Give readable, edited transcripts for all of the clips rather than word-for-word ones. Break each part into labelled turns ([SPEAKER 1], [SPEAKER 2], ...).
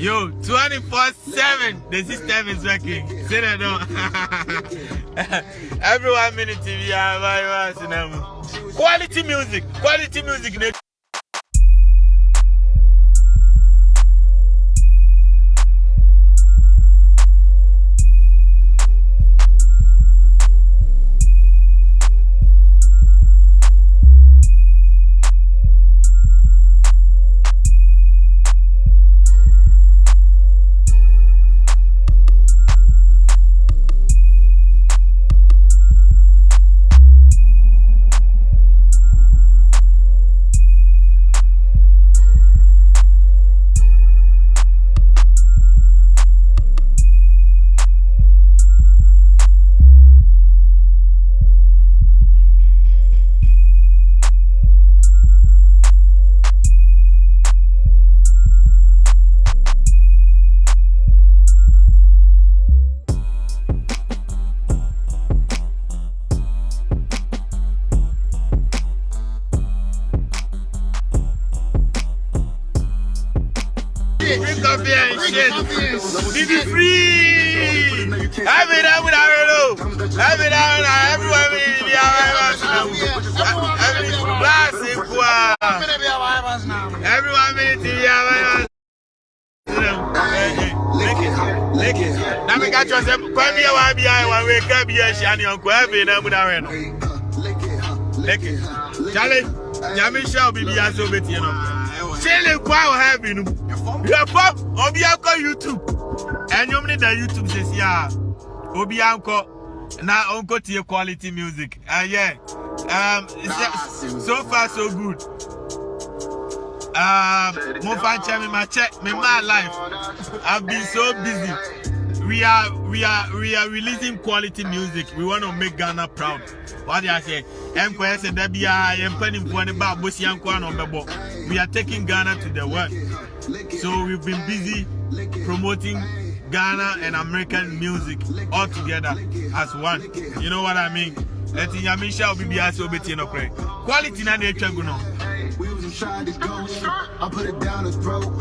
[SPEAKER 1] Yo, 24/7. The system is working. Say that no. Every 1 minute TV. Quality music. Quality music. Drink coffee and shit. Be free. Have it out with Addo. Have it out. Everyone will be our everyone will be our Lick it. Now we got yourself. Come here, one behind one way. Come here, Shani. Uncle, every now with our lick it. Charlie, Jamie shall be as over it, you know. Chile kwa have you are pop Obianko YouTube and you need the YouTube says yeah Obianko now uncle to your quality music yeah so far so good Mofancha me my check me my life I've been so busy we are releasing quality music. We want to make Ghana proud. What do I say? We are taking Ghana to the world. So we've been busy promoting Ghana and American music all together as one. You know what I mean? Quality na nature guno.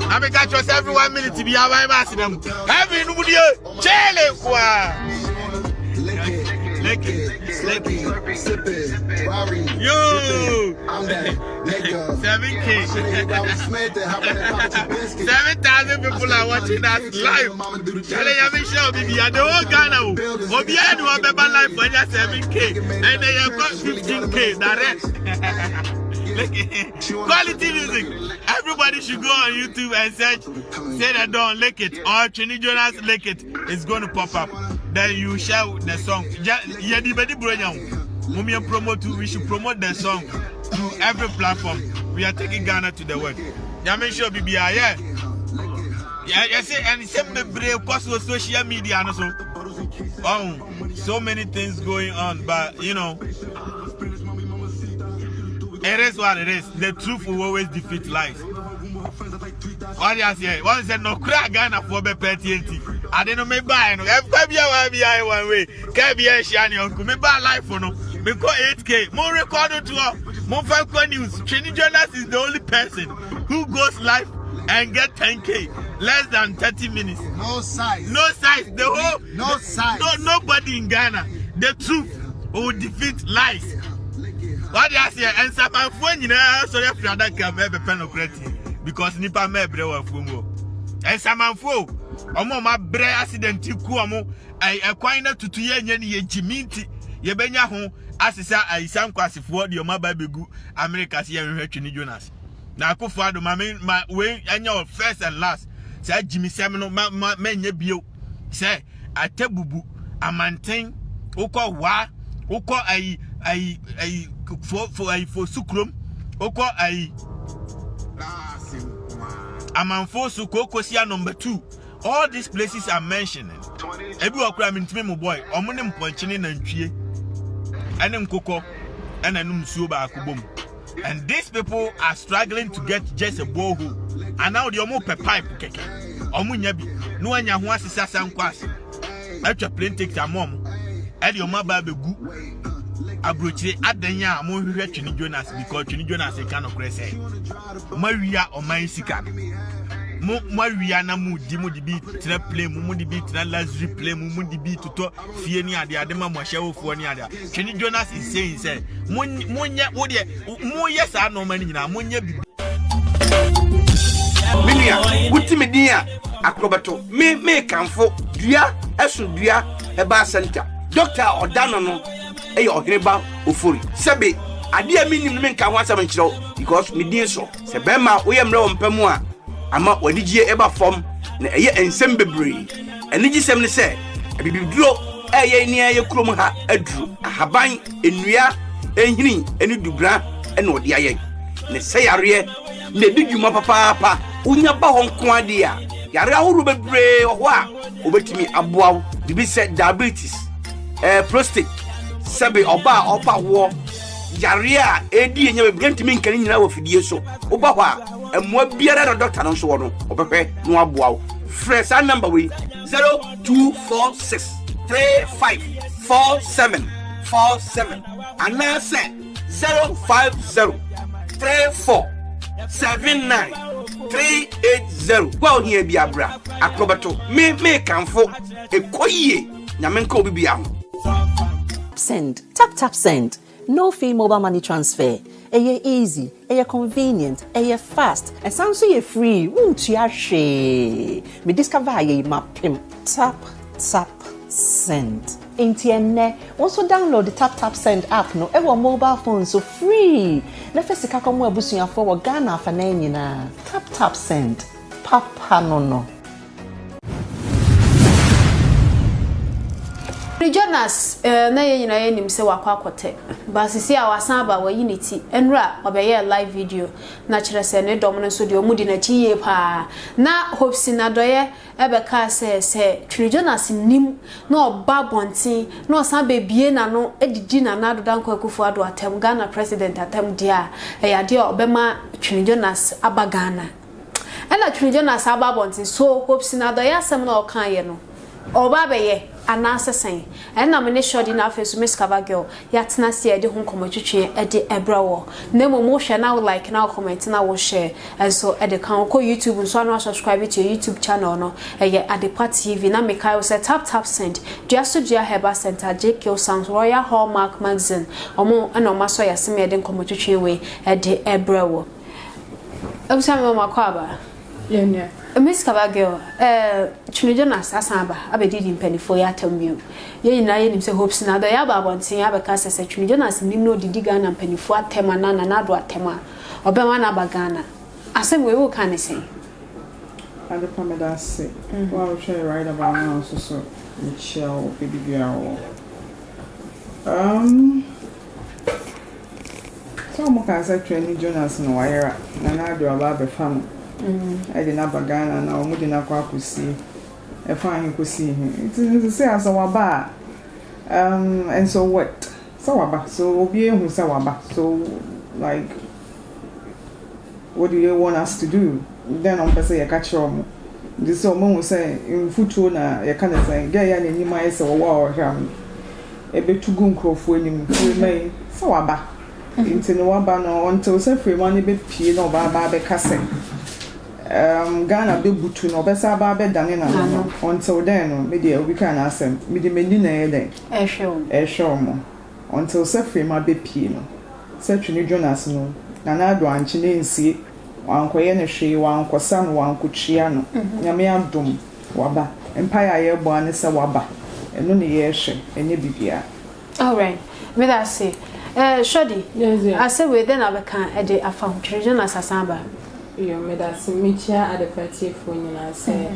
[SPEAKER 1] I make that just every 1 minute to be our maximum. Having video, chele kwa. Lick it. Yo, 7K. 7,000 people are watching us live. Tell you, show me the whole Ghana. Obian will remember live for just 7K, and they have got 15K direct. Quality music. Everybody should go on YouTube and search Say That Don't Lick It or Twene Jonas Lick It. It's going to pop up. Then you share the song. We should promote the song to every platform. We are taking Ghana to the world. Make sure BBI, yeah. Yeah, see, and some brave possible social media and so. Oh, so many things going on, but you know. It is what it is. The truth will always defeat lies. What do you say? One said no crack Ghana for be petty. I didn't know me buy no. Every year one way. Can't be a shiny uncle. Me buy life for no. Me call 8K. More record to more Falcon news. Twene Jonas is the only person who goes live and get 10K less than 30 minutes.
[SPEAKER 2] No size.
[SPEAKER 1] The whole
[SPEAKER 2] no size.
[SPEAKER 1] Nobody in Ghana. The truth will defeat lies. What do you say? And some phone, you know, so if you that can have a penalty because Nipa may break a fumo. And some phone, my break accident to Kuamo, I acquired to 2 years, Jiminti, Yebenya home, as I some class for your mobile good America's here in Twene Jonas. Now, Akufo, my way, and your first and last. Say Jimmy Seminole, my men, you say, I tell Bubu, I maintain, Oko wa, Oko I for sukrum oko ai amanfo sukoko sia number 2. All these places are mentioning ebi wakura mintime mo boy omune mponchine na ntwie ene nkoko ene num suo ba akubom, and these people are struggling to get just a borehole, and now the omo pe pipe keke omo nya bi no anya ho asesa sankwase atwa plane take ta mom e de omo ba begu abrochire adanya mo hwehwe Twene Jonas because Twene Jonas e kan okre say mawia o man sika mo awia na mu di bi tra play mu di bi tra luxury play mu di bi toto fie ni ade ma mo hye wofuo ni ade Twene Jonas is saying say monye wo de mo yes a no mani nyina monye bi
[SPEAKER 2] Minia wutimi dia akrobato me kanfo dua esu dua eba center doctor odano no eye ogreba ofori sebe ade a minim me nka ho asam nkyerɛw because me din so se bema wo ye mre wo mpamu a ama wadigie eba fom na eye ensem bebre enigi sem ne se ebibiduro eye ni eye krom ha aduru ahaban enua enhini eni dubra ene odi aye ne se yare ne didwuma papa unya ba hon ko ade a yare ahuru bebre ho a obetimi aboaw bibi se diabetes prostate sebe oba wo yare a edi enya bebre ntimi nkani nyina wo fidie so oba ho a emwa biara na doctor no so wo no obehwe no aboaw fresh number we 0246354747 and I say 0503479 well here be abra akrobato me kanfo ekoyie nyamenka obi ho
[SPEAKER 3] send tap send no fee mobile money transfer easy convenient fast and sounds so free won't you share me discover ye mapim tap send Intienne also download the tap send app no ever mobile phone so free na first ka komo abusuya for Ghana fa na nyina tap send papa no
[SPEAKER 4] Twene Jonas na ye nyina ye nim se wakwakote basisi a wasan ba wa unity enra obeye live video na kire se ne dom no so de omudi na chiye pa na Hopeson Adorye ebeka se Twene Jonas nim na oba bontin na osan bebie na no edidi na Addo danko Akufo Addo atem Ghana president atem dia eyade obema Twene Jonas aba Ghana ela Twene Jonas aba bontin so Hopeson Adorye asem na okan ye no oba beye anase sen na me ne shodi na afa so miskava girl yatena se ede ho komotwetwe ede ebrawo na mo hwe na like na comment na wo share and so ede kan ko YouTube so na subscribe to your YouTube channel no eye Adepa TV na me kai say tap send just to dia heba center JK Sounds Royal Hallmark magazine omo na omo so yasem ede komotwetwe we ede ebrawo abusame mama kwaba yeah Miss Cabagel, Twene Jonas asamba abedidi mpenifo ya tembiu. Ye nyina ye nim se Hopeson Adorye aba bontin abeka se Twene Jonas nim no didi Ghana mpenifo atema na Addo atema. Obema na aba Ghana. Asem we wo kan sen.
[SPEAKER 5] Ade pameda se. Wa wo try right about now so Michelle baby girl. So mo kan se Twene Jonas no wire na Addo aba be fam. I did not Ghana and I would not go see a fine could see him. It's say as our bar. And so what? Sawaba. So we'll be able to Sawaba. So like what do you want us to do? Then on per se a catch on. This woman will say in Futuna, you can't say gay and you might say or him. A bit too good crop for him. We may Sawaba. Into no one banner until say free money be pee no baba cassette. Ghana be butu no besa ba be dane na no until then me dey we can asem me dey meni na ye den e hwe mo until se free ma be pie no se Twene Jonas no na Addo anchi ne nsie wankoye ne hwe wankosa no wankotwia no nyame adom waba empire ye bo ane se waba eno ne ye hwe enye bibia
[SPEAKER 4] all right me that say shodi I say we then abeka e dey afa Twene Jonas asamba
[SPEAKER 6] yo me da simicha Adepa TV nyina say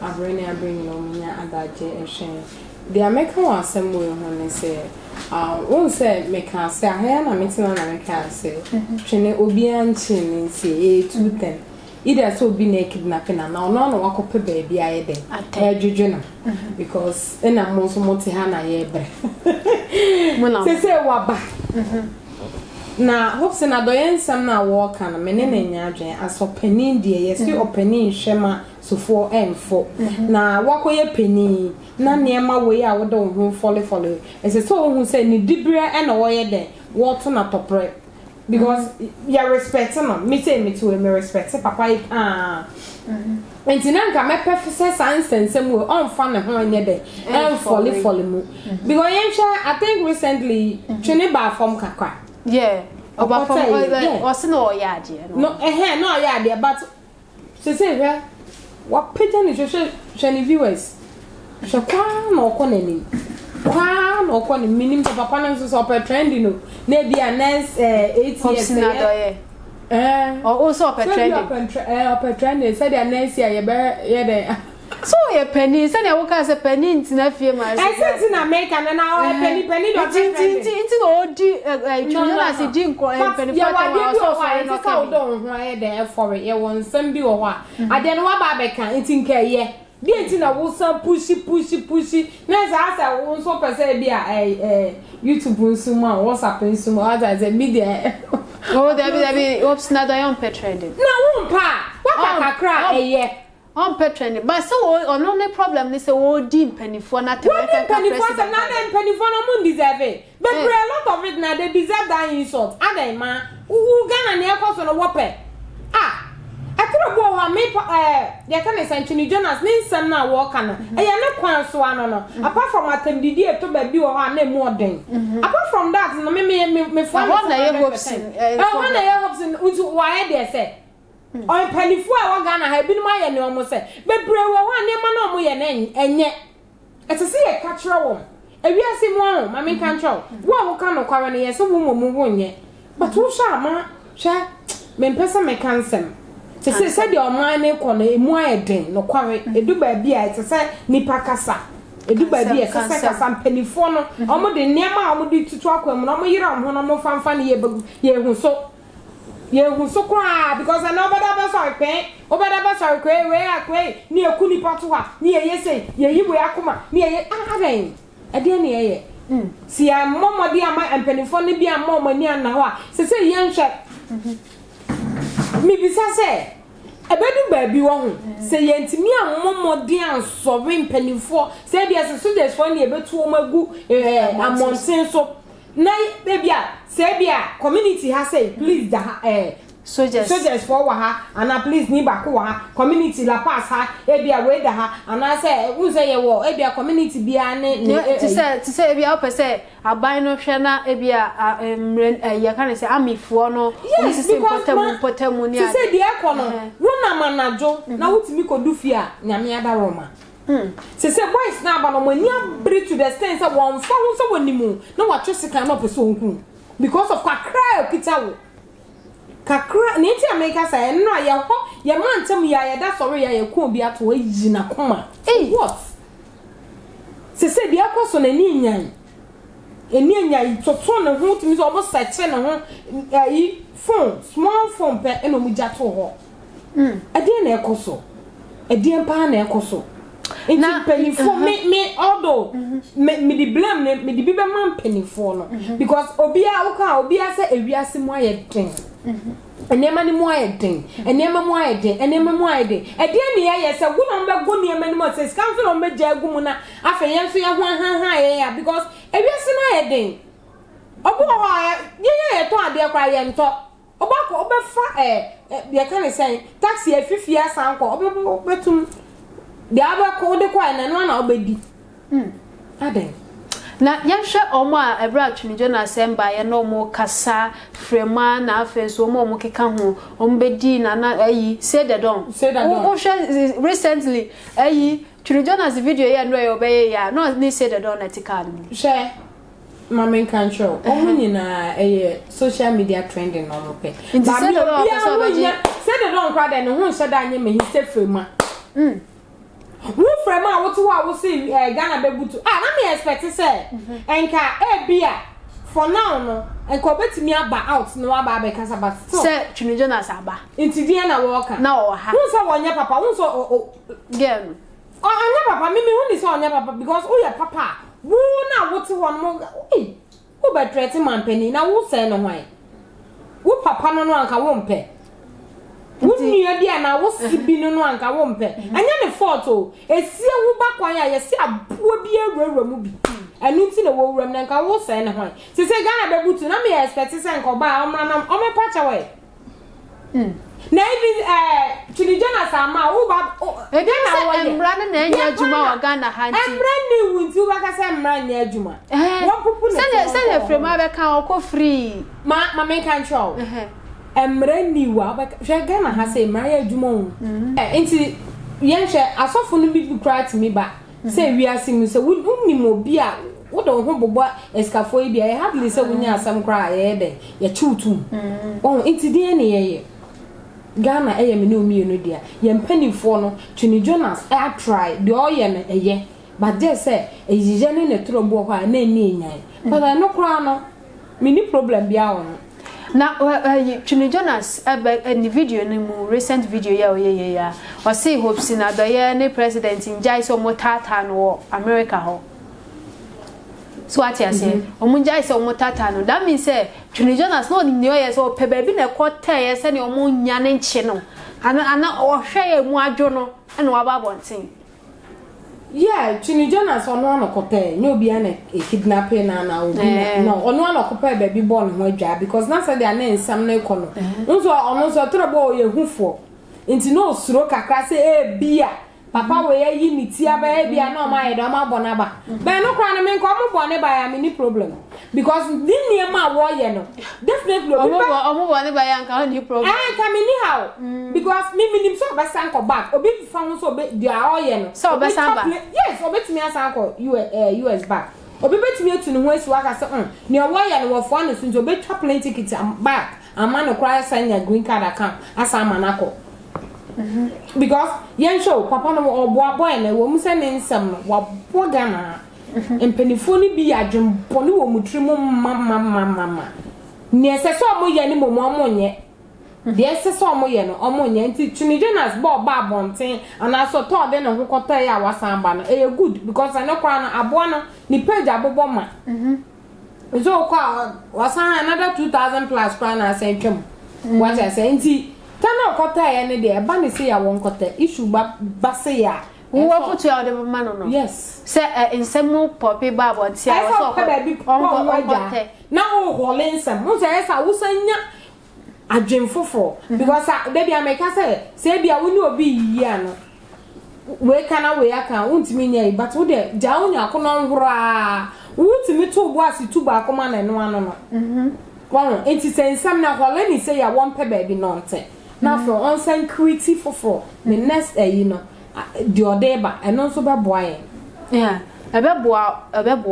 [SPEAKER 6] abrene no munya adaje ehwe the American one asem we ho ne say won say me kan say ahia na metina na me kan say Twene obi anchi ne say 210 either so obi na kidnap na no wakope baby aye den adwedwe no because ena mo so moti ha na ye bre say waba na Hopeson Adorye nsam na walk na me ne nya adwen asopani de yesi opani hwema sofo emfo na wakoye pani na niema we a wodo ho follow ese so hu say ni dibra e na wo ye den wo to na topre because you respect no me say me to me respect papa enti na nka me perfect sense mo on fa ne ho anye de en folly mu because I think recently Twene ba from kakra
[SPEAKER 4] oba from o se no yade
[SPEAKER 6] no no yade but say what page ni share viewers she kwa no konani kwa no kon minim papa na so super trending no na bia next 8 years
[SPEAKER 4] also super
[SPEAKER 6] trending said the next year you be
[SPEAKER 4] so ye penny said you work as a penny ntina fie ma
[SPEAKER 6] I said in America na now penny do
[SPEAKER 4] nti no di Jonas di nko penny
[SPEAKER 6] for no ka do ho aye dey for ye won sam bi wo ho a ade no wa ba be kan nti nka ye bi nti na wo sam push na za wo so pese bi a YouTube nsuma WhatsApp nsuma other media
[SPEAKER 4] there be ops na da yon petrending
[SPEAKER 6] na wo pa wa kakra
[SPEAKER 4] on petrending but so on no problem ni say wo di penifo na te
[SPEAKER 6] penifo no mun deserve it but a lot of it na they deserve that insult adai ma who Ghana na ekoso no wope akira bo wa me ya kan say Twene Jonas ni nsam na wo ka no e ya ne kwan so ano no apart from atendidi e to ba bi wo ha na mu oden apart from that no me for
[SPEAKER 4] na ye Hopeson
[SPEAKER 6] na ye Hopeson unto why dey say on penifo a wo Ghana ha binum aye ne omo say bebre wo ho ne ma na omo ye na enye etese ye ka kire wo ewiase mu o ma me kan kire wo ka no kware ne ye so wo mu wonye but wo sha ma sha me pesa me kansem se se de oman ne ko no emu ayeden no kware eduba bia etese nipa kasa eduba bia kasa penifo no omo de niam a omo de tutu akwam no omo yira omo no omo fanfa ne ye hu so kwa because I know better sorry pe obeda ba sorry kwe we akwe ni ekuni patu ha ni yese ye yiwe akoma ni ye aden ade ne ye si a momodi ama empenifo ne bia momo ni ana ho a se ye nhwe mi bisa se ebedu ba bi wo ho se ye ntimi a momodi ansove empenifo se bia se so just for ni ebetu o magu amonsen so na baby say bia community ha say please da soldiers for wa ha and please ni ba ko wa ha community la pass ha e bia we da ha and say who say ye wo e bia community bia ne
[SPEAKER 4] to say bia o say aban no hwe na e bia ye kan say amifo no
[SPEAKER 6] o system
[SPEAKER 4] potamu ni
[SPEAKER 6] a say de e no runa manajo na wutimi ko du fi a nyame ada roma se boys na ba no mani abri to the extent say won fa hu so wonimu na wa twesika na pese onku because of kakra okitawo kakra ni ti America say no ya ho ya mantem ya da sorry ya ku bi ato ayi na koma what se dia kwaso na ni nyan eni nyan toto ne ho timi so obo search na ho yi phone small phone pe eno mu jato ho ade na ekoso ade pa na ekoso na penifo me although me di blame me di bibe man penifo no because obia say ewiase mu ayeden enema ni mu ayeden enema mu ayeden ede ne ye say wo no be go ne mani mo say scan so no be jagu mu na afa ye so ye ho han ye ya because ewiase na ayeden obo ho ye to ade kwa ye nto obako obefa ye kan say taxi afifia sanko obetum de abako de kwa na obedi aden
[SPEAKER 4] na yahwe omo a ebra Twene Jonas emba ye no mo kasa frema na afenso omo keka ho ombedi na ayi say the don o recently ayi Twene Jonas video ye no ye obeye ya no ni say the don etikal
[SPEAKER 6] share mama control omo nyina social media trending no mo pe ba say the don kwa de no ho nse da anye me hi say frema who from a what we see Ghana bebutu na me expect say enka bia for now no enka betimi aba out no aba be kasa but
[SPEAKER 4] say Twene Jonas aba
[SPEAKER 6] inti dia na work
[SPEAKER 4] na o ha
[SPEAKER 6] who say wonya papa who so
[SPEAKER 4] girl
[SPEAKER 6] anya papa me who ni say onya papa because who ya papa who na what one mo who be threaten man penny na who say no why who papa no anka wo mpe wunni bia na wo sibi no anka wo mpe anya ne fault o esie wo ba kwan ya yesi abuo bi awura mu bi enu ti na wo wuram na nka wo say ne ho se Ghana be butu na me expect say nka ba omra na o me pacha we na even Twene Jonas ama wo ba
[SPEAKER 4] e dey na wo emra na enya adwuma wa Ghana hanti
[SPEAKER 6] emra ni wunti wo ka say emra nya adwuma wo pupu na
[SPEAKER 4] say frema be kan o free
[SPEAKER 6] ma me kan show emra ni wa ba Ghana ha say emra ya adwuma o enti yen hwe asofo no bi kra to me ba say we are sing say wunni mo bi a wo do ho bobo escafo bi a hardly say wunya asam kra ye de ye chutum enti de ne ye Ghana me no mi no dia ye mpanifo no Twene Jonas try the oye no eye but they say ejije ne ne trobo ho a na ni enyan but no kra no me ni problem bia wo
[SPEAKER 4] na Twene Jonas any video ni mu recent video ya oye ya o say Hopeson Adorye ne president njai so mo tata no America ho so what you say omunjai say omo tata no that means say Twene Jonas no ni oye so pe ba bi na kwota ye say ne omo nya ne nche no ana o hwe ye mu adwo no na wa ba bonten
[SPEAKER 6] yeah Twene Jonas ono no kote nyo bia na kidnapping na obi no ono no kope ba bi born ho adwa because na say dia na ensam na ekono nso ono so trobo ye hufo nti no suro kakra say bia papa we yi ni ti aba bia na o ma yedo ma bona ba be no kra na me nko mo bone ba ya me ni problem because din nie ma wo ye no definitely
[SPEAKER 4] omo bone ba ya nka ni problem
[SPEAKER 6] ka me ni how because me nim so be san ko back obi fa ho so be dia o ye no
[SPEAKER 4] so be san ba
[SPEAKER 6] yes obi timi asan ko US back obi betimi etu ne ho esi waka se ne o wo ye no wo fo no so obi twa plane ticket back ama no kra sign your green card account asa manako because yen show papa no obo boy na wo mu se ne nsam no wa bo Ghana empenifo ni bi adwempo ni wo mutrimu mama ne ese so mo ye ni mo nye de ese so mo ye no omo nye nti Twene Jonas bo ba bonten ana so to de no hokota ya wasamba no e good because I no kwa na abo no ni page abobo ma so kwa wasan another 2000 plus kwa na sentwem what I say nti tana okota ya ne de ba ne se ya won kota issue ba se ya
[SPEAKER 4] wo foto ya de ma no
[SPEAKER 6] yes
[SPEAKER 4] se ensemu popi ba bo ti a so
[SPEAKER 6] ko ba bi onko na o holensem mo se esa wo sanya adwemfofo because baby ameka se bia wo ni obi yi ano we kana we aka untimi nya but wo de ja onya kono nhora untimi to bo asi tu ba akoma na no ano no Well, enti sensam na hole ni say ya won pe baby nonte. Na for on san creative for the next you know the odeba and also be boy.
[SPEAKER 4] Yeah. Ebe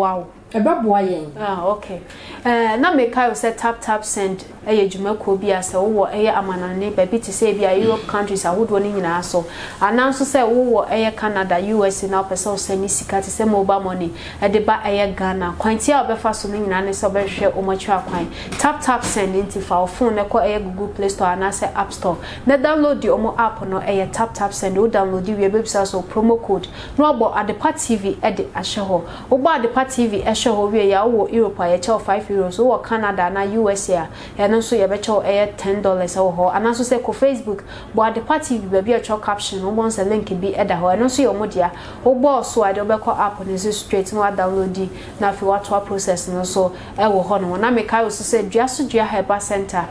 [SPEAKER 4] boa yen. Okay. Na me kai say tap send dwuma ko bi ase wo amanane baby to say bia Europe countries awodo ni nyina so. Ananso say wo Canada, US na person say ni sika to say mobile money de ba Ghana. Kwanti a obefa so ni nyina ne so be hwe o matwa kwan. Tap send into for phone ne ko Google Play Store na say App Store. Na download the omo app no tap send o download the website so promo code. No abo Adepa TV de ahye ho. Obo Adepa TV ho we ya wo Europe ya che €5 wo Canada na US ya no so ye be che $10 ho anaso se ko Facebook bo Adepa TV ba bia che caption wo bon se link bi eda ho no so ye omodia wo bo so ade wo be ko app no so straight no download na fi wa to process no so wo ho no na me kai wo se dua so dua Herbal Center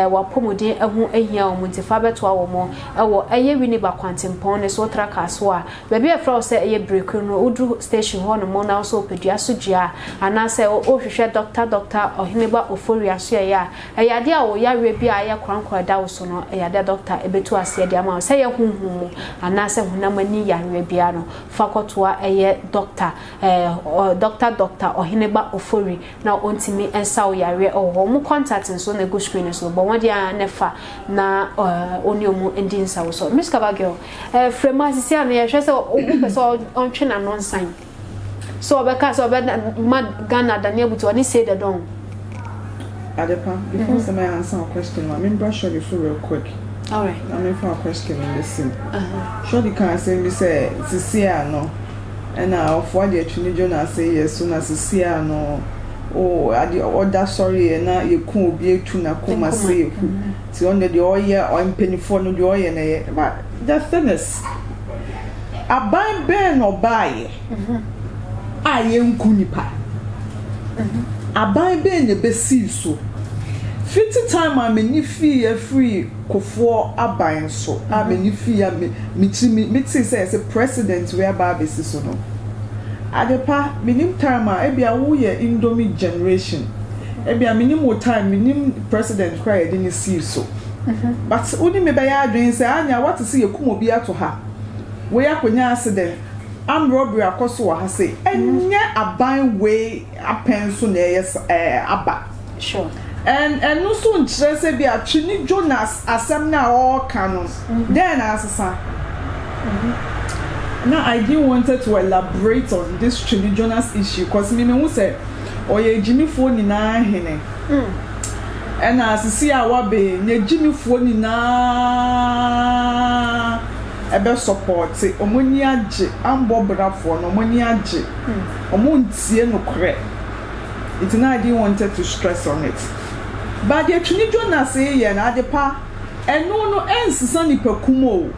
[SPEAKER 4] wa pomodin ehu ehia wo muntifa beto wo mo wo wini ba kwantempon ne so traka so a ba bia fra se break no udru station ho no mo na so pedua so dua ana say o hwehwe doctor Ohineba Ofori aso ya ayade a wo yawe bia ya krankra da wo so no ayade doctor ebetu ase de ama say ya hunhum ana say hunamani yawe bia no fakotoa doctor doctor Ohineba Ofori na ontimi ensa wo yawe o mu contact nso na go screen so but won dia nefa na oni omu endin sa wo so Miss Kabagio frema sisi ana ya hwe say o person on twe na non sign so because of Ghana Daniel but when he say the don
[SPEAKER 5] Adepa before some answer a question I mean brush you through real quick.
[SPEAKER 4] All right.
[SPEAKER 5] I mean for a question in the sim. Surely can say me say no and now for the Twene Jonas say yes soon as no oh I the order sorry and now you could be to na kuma say see on the oil or penny for no joy and but the thinness I buy ben or buy I am kunipa aban be ne besi so fiti time a meni fee free kofo aban so a meni fee a me say president we aba besi so no adepa minim time a ebia wo ye indomie generation ebia minim wo time minim president cry e dey see so but uni me be ya adwen say anya what see yekum obi ato ha we akonya accident am robbery akoso ha say enye aban we apenso na yes aba
[SPEAKER 4] sure
[SPEAKER 5] and no so nkyere say bia Twene Jonas asem na all canon then asesa now I didn't wanted to elaborate on this Twene Jonas issue because me who say oye Jimmy phone na hene and as see our be ne Jimmy phone na ebe support omoni age ambo brafo no omoni age omontie no kre it now I didn't wanted to stress on it but the Twene Jonas say ye na adepa eno ensisa ni pakumo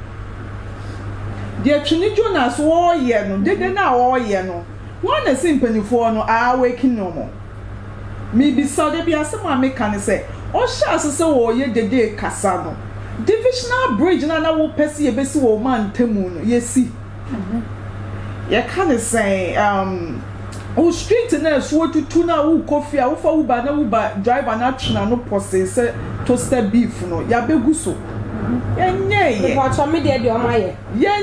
[SPEAKER 5] the Twene Jonas wo ye no dede na wo ye no one na simpanifo no a waking no mo me be so de bia some American say o sha asese wo ye dede kasa no divisional bridge na wo pesi ye besi wo man temu no ye si ye can say o street na so tutu na wo coffee a wo fa uba na uba driver na tuna no pose say toasted beef no ya begu so yenye
[SPEAKER 6] for me dey o maye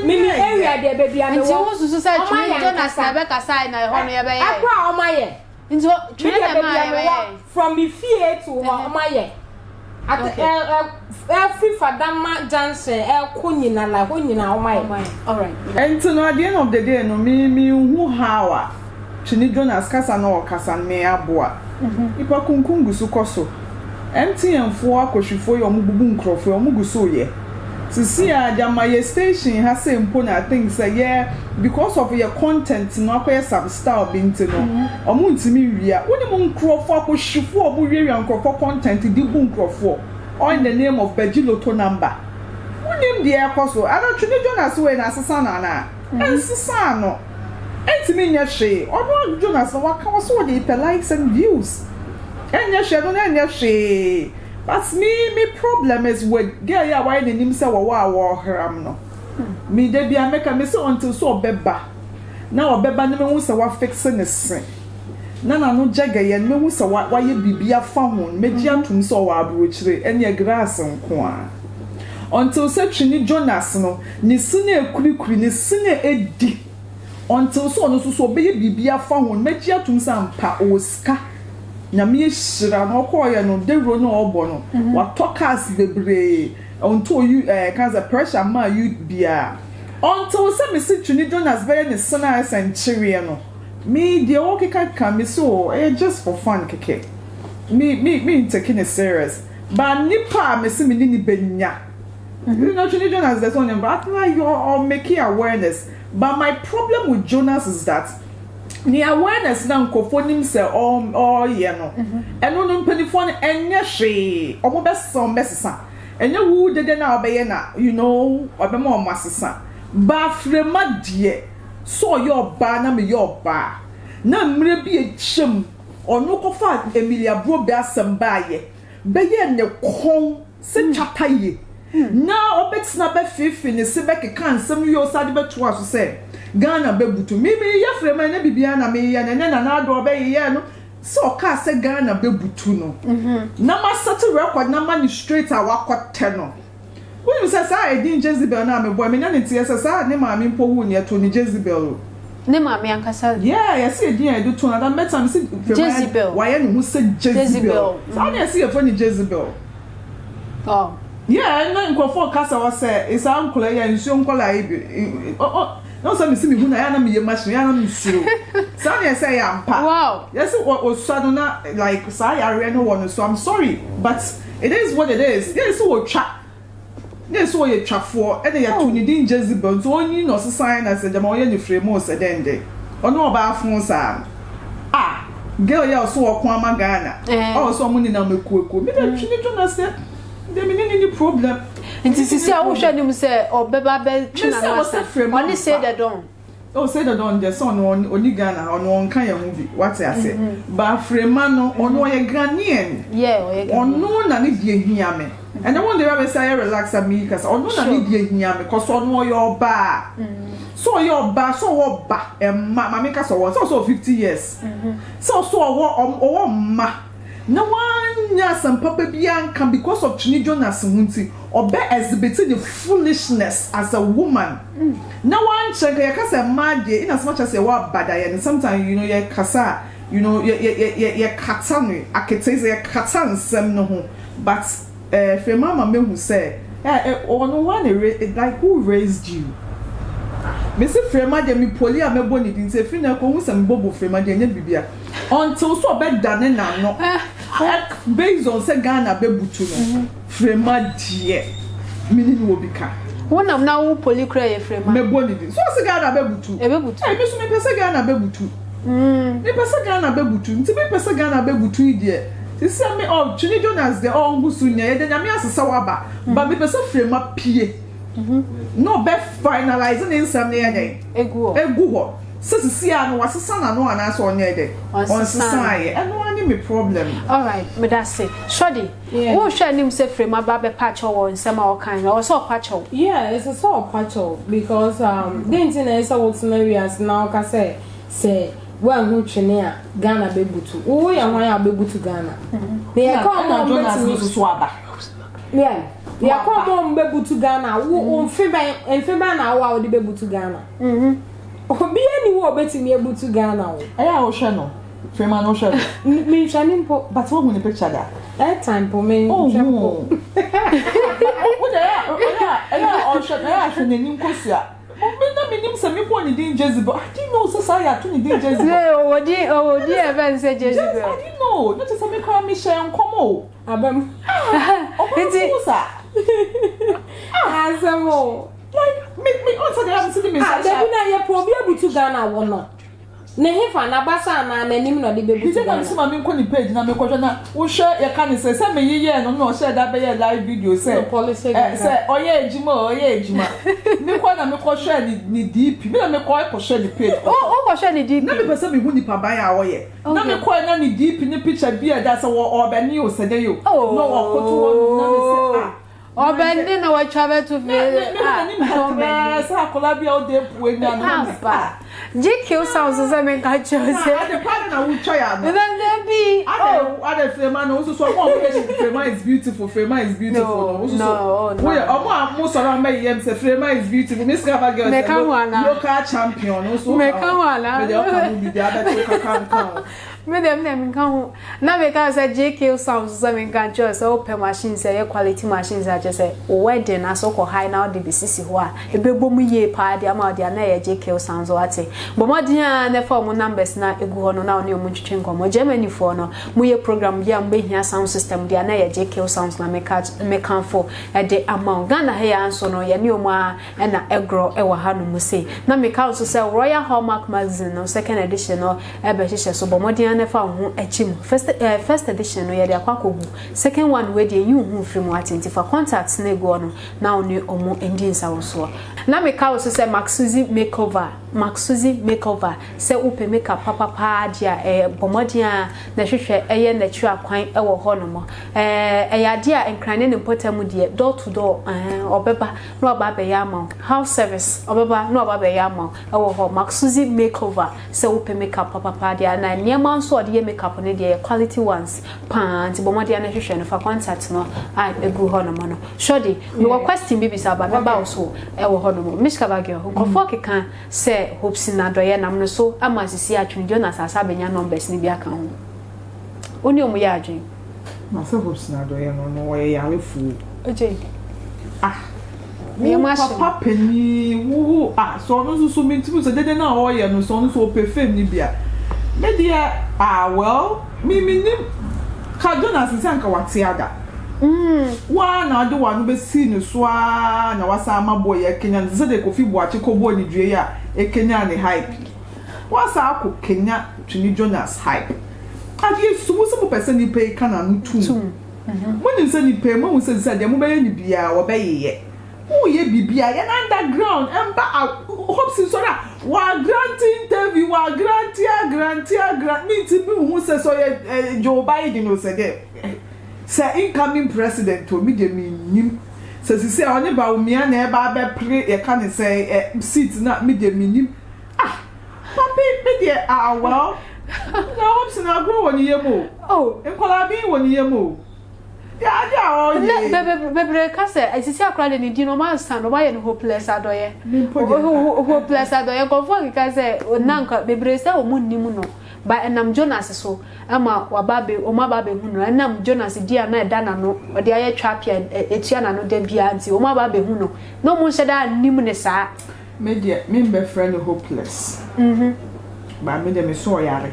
[SPEAKER 5] me
[SPEAKER 6] area dey baby am
[SPEAKER 4] nti wo susu say Twene Jonas na be kasa na ho no ye be ye
[SPEAKER 6] akwa o maye
[SPEAKER 4] nti Twene dey maye
[SPEAKER 6] from the fear to o maye at free fadama Johnson kunyina la kunyina o maye
[SPEAKER 4] all right
[SPEAKER 5] and so at the end of the day no me who how Twene Jonas kasa na o kasa me aboa ipa kunkungu su koso MTN fo akohwefo yo mububu nkrofo yo muguso ye sisi a jamaye station ha say mpo na think say yeah because of your content no akoye substyle binti no omu ntimi wia woni mu nkrofo akohwefo obu wiewia nkrofo content di bu nkrofo on the name of Bejiloto number woni ndi ekoso Addo Twene Jonas we na asesa na ensesa no entimi nya hwe Addo Jonas no waka wo so dey likes and views enya hwe no enya hwe but me problem is with girl ya why the name say wo hram no me dey bia make me say until so obeba na obeba ne me hu say wa fix ne sen na no jega ye me hu say wa ye bibia fa ho me gi atum so wa abrochire enya grass nko a until say Twene Jonas no ni sine ekurikuri ni sine edi until so no so be ye bibia fa ho me gi atum sampa oska na me shira no koye no de ro no obo no wa tokas bebre until you cancer pressure ma you bia until say me see Twene Jonas very ne sana century no me the okay can me so just for fun keke me taking it serious but nipa me see me ni benya you know Twene Jonas that's on but like you're making awareness but my problem with Jonas is that ni awareness na nkofo nim se ye no eno no mpanifo enye hwe omo besesa enye wu dede na obeye na you know obema omo asesa ba frema die so yo ba na me yo ba na mre bi echem ono kofa Emilia bro be asem ba ye beye ne kon se chataye na obetsna be fifi ne se be kekan sem yo sade beto aso se Ghana bebutu me ye frema na bibia na me ye na Addo be ye no so ka se Ghana bebutu no na ma set record na ma ni straight a wakote no when you say say Edin Jezebel na me boy me na ntie say ne ma me mpo hu ne to ni Jezebel
[SPEAKER 4] ne ma me ankasa
[SPEAKER 5] yeah yes Edin I do to na that better me see
[SPEAKER 4] Jezebel
[SPEAKER 5] why you who say Jezebel so I see for ni Jezebel
[SPEAKER 4] oh
[SPEAKER 5] yeah na nkofo kasa wa say is uncle ya nsuo nkola ibi no so me see me hu na ya na me ye machine ya na me siro so na say ya mpa
[SPEAKER 4] wow
[SPEAKER 5] yes o so na like say ya re no one so I'm sorry but it is what it is yes o twa yes o ye twafo e na ya to ni din Jezebel so oni no so sign na say jama o ye ni frame o se dende ono oba afun sa girl ya so o ko ama Ghana o so mo ni na mekueko me da Twene Jonas say dem ni problem
[SPEAKER 4] nti sisi a wo hwe nim se obeba be Twene na only say the don
[SPEAKER 5] oh say that on the son on Ghana on kind of movie what I say but Fremano on one Ghanaian on no na need hear me and I want the ever say relax at me because on no na need hear me because on no your bar so your bar so what ba and my make us also 50 years so what ma no one yes and Papa Bianca because of Twene Jonas Hunti or be exhibiting the foolishness as a woman. No one check your casa mad in as much as you are bad and sometimes you know your casa, you know your katani, I can say your katan sem no but if your mama me who say or no one like who raised you? Mr. Frema de mi poli a me boni din se fina ko hu sem bobo Frema de nya bibia until so be dane na no based on say Ghana be butu no Frema die mini ni obika
[SPEAKER 4] wonam na wo poli kra ye Frema
[SPEAKER 5] me boni din so say Ghana be butu
[SPEAKER 4] e be butu
[SPEAKER 5] me so me pese Ghana be butu me pese Ghana be butu nti me pese Ghana be butu die ti se me Twene Jonas de ngusu nya ye de nya me asesa waba ba me pese Frema pie no be finalizing in some near egu sisi no wasesa na no ana so onye de on sisi and no any me problem
[SPEAKER 4] all right me that say shodi wo hwa nim se Frema ba be patch wo nsema o kan o so patch
[SPEAKER 6] yeah it's a sort of patch because the internet is what scenarios now ka say when who Twene a Ghana be butu wo ya hwan ya be butu Ghana me come on Jonas so aba yeah ya kwa mo mbebutu Ghana wo mfeba na wo de bebutu Ghana obi ani wo betimi ebutu Ghana wo
[SPEAKER 5] aya wo hwe no Frema no hwe
[SPEAKER 6] me hwani mpo
[SPEAKER 5] but wo hu ne picture da
[SPEAKER 6] time po me hwe mpo
[SPEAKER 5] wo de aya o hwe ne nim kosia obi na me nim se me ko ni din Jezebel I didn't know so say ya to ni din Jezebel
[SPEAKER 4] o di even say Jezebel
[SPEAKER 5] I didn't know not to say me call me share nkomo
[SPEAKER 6] abam
[SPEAKER 5] enti
[SPEAKER 6] Asamo
[SPEAKER 5] like me also they have seen me say
[SPEAKER 6] there na ye pro bi abutu Ghana wo no ne hefa na basa na nanim no de bebutu Ghana
[SPEAKER 5] se ma me ko ni page na me ko na wo hwe ye ka ni say me yiye no no share da be ye live video say
[SPEAKER 6] policy
[SPEAKER 5] say oye ejima me ko na me ko share ni DP me na me ko share ni page
[SPEAKER 4] o ko share ni DP
[SPEAKER 5] na me pese me hu ni pa ban a wo ye na me ko na ni DP ni picture bi e da say wo be ni o se de yo no wo ko to wo na me say
[SPEAKER 4] Obendi na wachabe to
[SPEAKER 5] sa kola bia o de puwe nya no
[SPEAKER 4] ba GQ sounds as I make a choice
[SPEAKER 5] the partner na wo try am
[SPEAKER 4] then be
[SPEAKER 5] other Frema no so Frema is beautiful no we omo so me yem say Frema is beautiful Miss Gaba girl local champion no so
[SPEAKER 4] me kan wala
[SPEAKER 5] me dey come be the other kan
[SPEAKER 4] me dem kan na me ka say GQ sounds as I make a choice open machine say quality machines are just say wedding na so ko high now the BCC ho a ebebo mu ye pa de ama de na ye GQ sounds ate but mo dia na form numbers na egu ho no na oni omu twetwe nkomo Germany for no mu ye program dia mbe hia sound system dia na ye GQ sounds na me kan for e de amount Ghana he ya nso no ye ne omu a na egro e wa ha no mu say na me ka so say Royal Hallmark magazine no second edition no e be hye so but mo dia na fa ho achim first edition no ye de akwakogu second one we de you hu free mu atenti contacts na ego no na oni omo ending sawoso na me ka so say Maxuzi makeover say upe makeup papa dia bomodia na hwehwe eye na twa kwan e wo ho no mo ya dia enkrane ne potamu dia door to door obeba no oba be ya ma house service obeba no oba be ya ma e wo ho Maxuzi makeover say upe makeup papa dia na niema nso ode makeup ne dia quality ones pant bomodia na hwehwe no fa contact no a egu ho no mo no shodi me wa question bibi sa ba ba so e wo ho no mo Mishka bagyo nkofo keka say Hopeson Adorye nam no so ama sisi Twene Jonas asa benya numbers ni bi aka ho oni omu ya adwen
[SPEAKER 5] na say Hopeson Adorye no wo ye yare fu
[SPEAKER 4] oje me ma
[SPEAKER 5] papa pani wo so no so mintimu so dede na wo ye no so no so perfect ni bia me dia well me nim ka Jonas nsanka watiada wa na ado wa no be si no so na wasa amabo ye Kenya nze de Kofi Boachi kobo ni due ya e Kenya ne hype wasa akọ Kenya Twene Jonas hype ade sumu sumu person ni pay kana no tum mo ni nse ni pay mo nse de mo be ye ni bia wo be ye wo ye bibia ye na underground emba Hopeson so that wa granting interview wa grant me to be who says so Joe Biden no say incoming president to me de nim says he say only ba me na e ba be pray e can say seat na me de nim papi me de well na Hopeson agro woni yemo enkola bi woni yemo
[SPEAKER 4] Bebe kase asisi akra de di no man stand no why no hopeless Adorye hopeless Adorye confirm kase onanka bebe say omunnim no ba enam Jonas so ama wababe omababe hu no enam Jonas dia na eda na no ode aye twapia etua na no da bia anti omababe hu no no mu sheda nim ne sa
[SPEAKER 5] media me be friend hopeless ba me de me so yare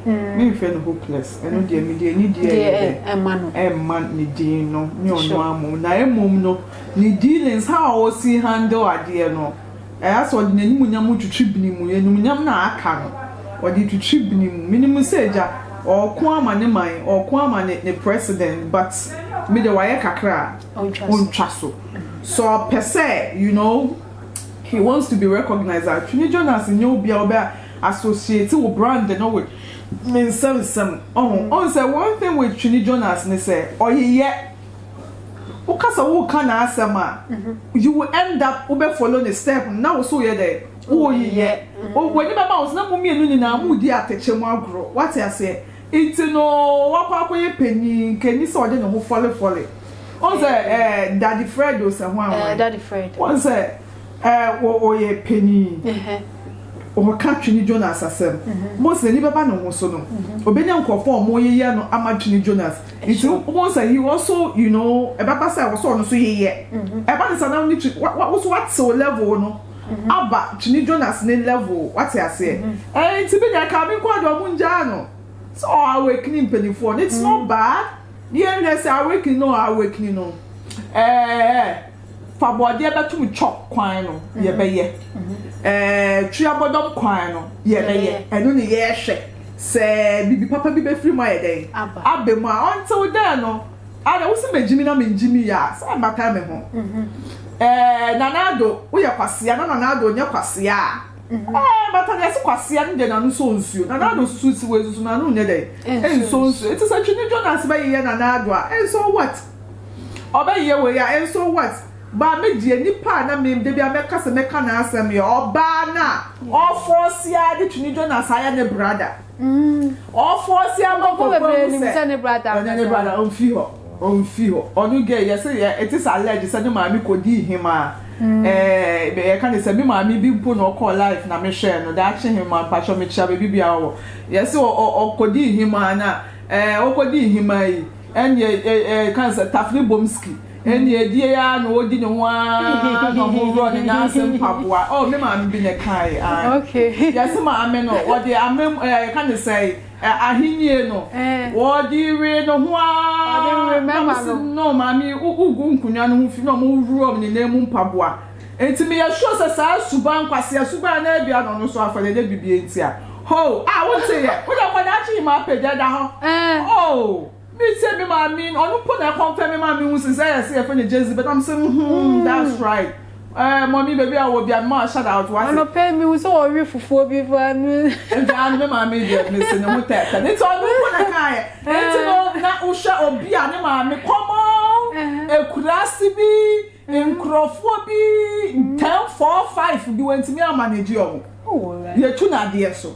[SPEAKER 5] me friend hopeless eno de me de ni de man ni di no ni ono amu na emom no ni dealings how o see handle ade no aso de nani munyam twitwibini mu eni munyam na aka no o de twitwibini mu minimum seja o ko ama ne man o ko ama ne president but me de waye kakra on traso so per se you know he wants to be recognized as Twene Jonas in Obia associated with brand and with some say one thing with Twene Jonas they say ukasa wo kana asema you will end up ube follow the step now so ye there when you mama was na mumie no ni na mudi ateche mu agro what I say it no wakwa ye penny keni so de no follow say Daddy Fred o say
[SPEAKER 4] Daddy Fred
[SPEAKER 5] one say ye penny o ka Twene Jonas asem most ni baba no so no obenya nkofo mo ye no ama Twene Jonas it almost say he also you know e baba say was no so ye e ba say na ni what so level no aba Twene Jonas ne level what I say ti be nya ka me kwa do munja no so awakening penifo it's not bad yeah say awakening no fa body betum chop kwan no ye be ye tria bodom kwan no ye be ye eno ne ye hwe se bibi papa bi be free my den abema until then no ada wo se megimi na menjimi ya say mata me ho nanado wo ye kwasia na nanado nya kwasia mata ne se kwasia ne na no so nsuo nanado susu we susu na no ne den so nsuo it is a Twene Jonas be ye nanado so what obey ye we ya so what ba me die nipa na me de bia me kase me kana asem ye oba na o force ya de Twene Jonas aya ne brother o force ya mo ko
[SPEAKER 4] se ne brother
[SPEAKER 5] on fi ho onu ge ye say it is alleged say ma mi ko di hima be kan say me ma mi bi mpo no call life na me share no da che hima pa cho me cha be bia wo ye say o ko di hima na o ko di hima yi enye kan say Tafri Bomski enye die ya no odi ne ho a no ho ro ne na asem papoa me ma bi ne kai
[SPEAKER 4] okay
[SPEAKER 5] yes ma ame no wo de ame kan say ahinie no wo di re no ho a no ma mi ugu nkunya no ho fi no mo ro ne na mu papoa enti me ya sure say sa suban kwase suban na bia no so afale de bibie enti a ho wo say ye wo da kwa na chi ma peja da ho me say me ma mean onu put na confirm me ma mean who say yes e friend Jay-Z but I'm saying that's right mommy baby I will be a man shout out what
[SPEAKER 4] no pay me we so worry fufu bi for me
[SPEAKER 5] and me ma me dey me say no tell it's all put na kai it's no na usha obi a ne ma me come on ekurasi bi enkrofo bi 10-4-5 bi went me manage you oh you too na there so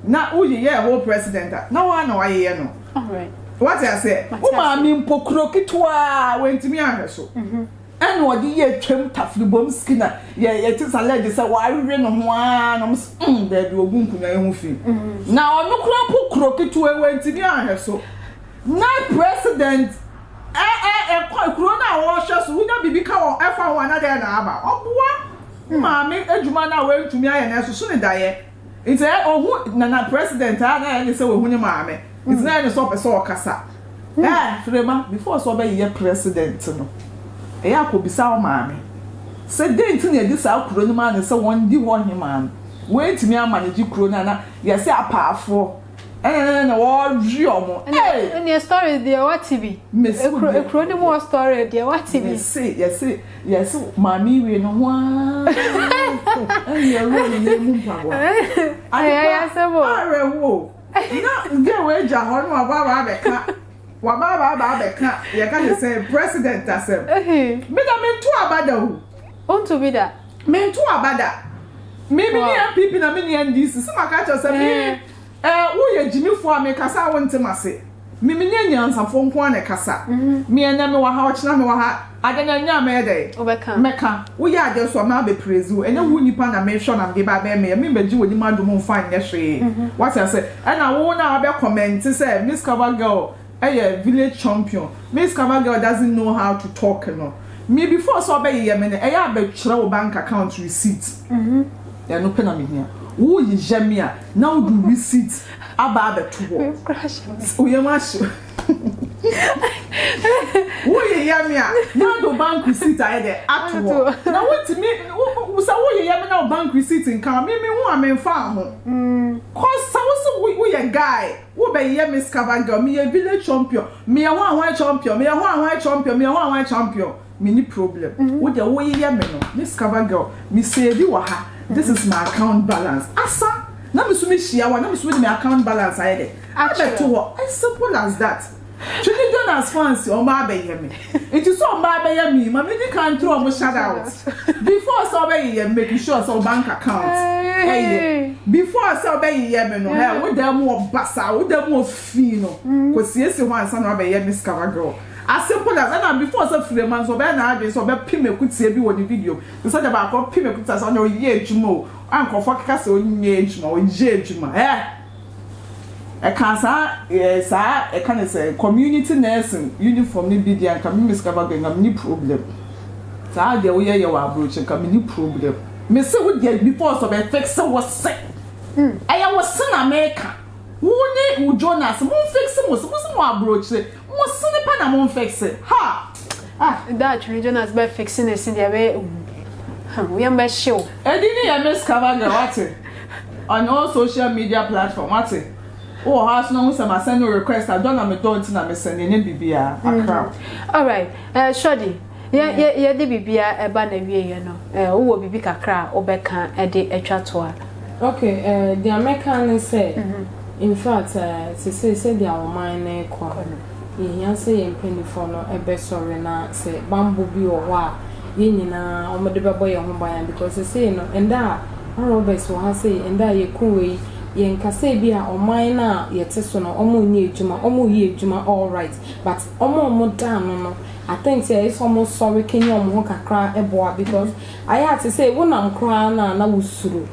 [SPEAKER 5] na uye ye whole president na wa na wa ye no
[SPEAKER 4] all right
[SPEAKER 5] what I say uma mi mpokro kitwa wentimi ahwe so and what ye twem Tafri Bomski na ye tis alleged say wa awe no ho a no there bi ogun kunya ye ho fi na onu kro pokro kitwa wentimi ahwe so na president kro na wo hwe so unya bibi ka wo efa ho na there na aba oboa ma mi ejuma na wentumi aye na so ne daye nti ohu na president na ye say we hu ni ma me it's not any stop so kasa frema before so be ye president no e akobisa o maame se dent na di sa kuro ni ma ne se won di ho hima we ntimi amanage kuro na ye se apaafo na wo omo
[SPEAKER 4] and your story there what TV ekro ni more story there what TV
[SPEAKER 5] yes mami we no ho and ro ni mu mpawa
[SPEAKER 4] aya sebo
[SPEAKER 5] arewo na nge we ja ho no baba abeka ye can say president asem me da me to abada hu
[SPEAKER 4] on to be that
[SPEAKER 5] me to abada me ni MPP na me ni NDC so maka cho say wo ye Jimmy fo amekasa wonte mase me nya ansafo nko na kasa me enya me wa ha ochina me wa ha adanya nya me dey
[SPEAKER 4] obeka
[SPEAKER 5] meka wo ye ade so ma be prezu enya wo nipa na me hwo na de ba be me beji woni madu mo fan ne hwe what I say na wo na be comment say Miss Cover Girl village champion Miss Cover Girl doesn't know how to talk no me before so be ye me be kire wo bank account receipt ya no pena me hia wo yi jamia na wo do receipt aba to wo o ye ma sho wo ye yamia na do bank receipt aye de atwo na what me wo sa wo ye yamia na bank receipt nkan me hu amenfa ho cause sa wo ye guy wo be ye Miss Cover Girl me ye village champion me ye ho champion me ye ho champion me ye ho champion me ni problem wo de wo ye yamia no Miss Cover Girl me say bi wa ha this is my account balance asa na me so me shia wa na me so me account balance aye de abeto as simple as that Twene Jonas fans o ma be ye me it is so ma be ye me ma me can throw mo shout out before so be ye make sure so bank account hey before so be ye me no hey wo dem wo basa wo dem wo fi no ko siesi ho ansa na be ye Miss Cover Girl as simple as and before so free man so be na ade so be pime kutie bi wo the video so dey ba ko pime kutie so no ye adwuma anko fo kaka so nye adwuma o je adwuma I can't say, I can't say community nursing uniform ni bi dia nka me Miss Cover Girl ngam ni problem. Sa dia wo ye ye wa approach nka me ni problem. Me say wo dia before so be fix was sick. I was sin America. Wo ni u Jonas mo fix mo approach. Mo sin pa na mo fix. Ha.
[SPEAKER 4] That Twene Jonas be fixing it in there we am be show.
[SPEAKER 5] E di ni ya Miss Cover Girl what? On all social media platform what? Oh, house no some send no request. I don't me don't na me send any bibia akra.
[SPEAKER 4] All right. Shodi. Yeah de bibia e ba na wie no. Wo bibi kakra obeka e de atwa to a.
[SPEAKER 6] Okay, the American say in fact say the woman na kwa. Ye say empanyfo no e be sorry na say bambo bi o ho a ye nyina o me de be boy ho ban because say no and that Roberts will have say and that ye kuwe yen kase bi a oman na yete so no omo nyi ejuma omo yi ejuma all right but omo down no I think say it's almost sorry kenyo omo kakra eboa because I had to say wonam kra na wusuru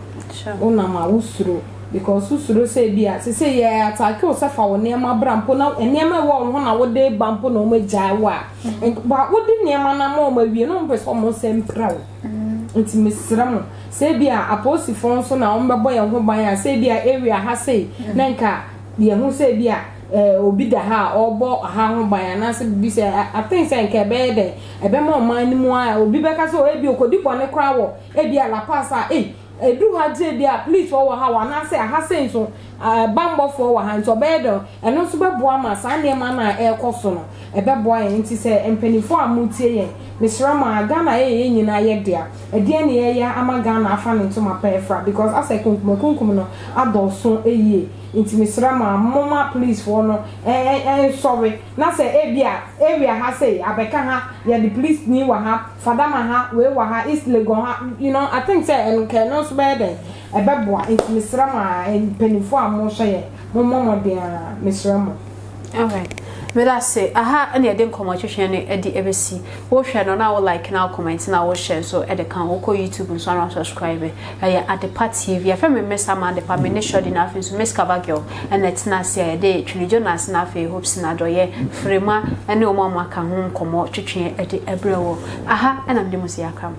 [SPEAKER 6] wonam a wusuru because wusuru say bi a say yeah attack o safa wo niam brampo na niam wo ho na wo de bampo na omo jai wa but wo de niam na mo wie no mpe so mo sempra nti mesram say bia aposifo so na ombebo ye ho ban ya say bia area ha say na nka ye ho say bia obi da ha obo ha ho ban na say bi say I think say nka be de ebe ma man ni mu a obi be ka so e bi okodi bone kra wo e bia la pasa edu ha je bia please wo ha wa na say ha say so bambo fo wa han so be do eno so be boa ma sa ne ma na e koso no e be boa yen ti say empanifo amutie yen Mr. Ma Ghana ye nyina ye dia e dia ne ye ya ama Ghana afa ne to ma pefra because as I kunkum no Addo so eye inti Mr. Ma mama please for no sorry na say area ha say abeka ha ya the police ni wa ha fadama ha we wa ha East Legon ha you know I think say en can no so bad e be boa inti Mr. Ma penifo amo so ye mama dia Mr. Ma
[SPEAKER 4] okay me that say aha and dey come atwehwe ne edi ebesi wo hwe no na wo like na comment na wo share so e dey kan wo ko YouTube so na subscribe ya Adepa TV afa me mesa ma Adepa me ne shodi na afi so Miss Cover Girl and let na say e dey Twene Jonas na afi Hopeson Adorye frema ene o mama ka ho nkomo twetwe e dey ebrewo aha and am dey musi akam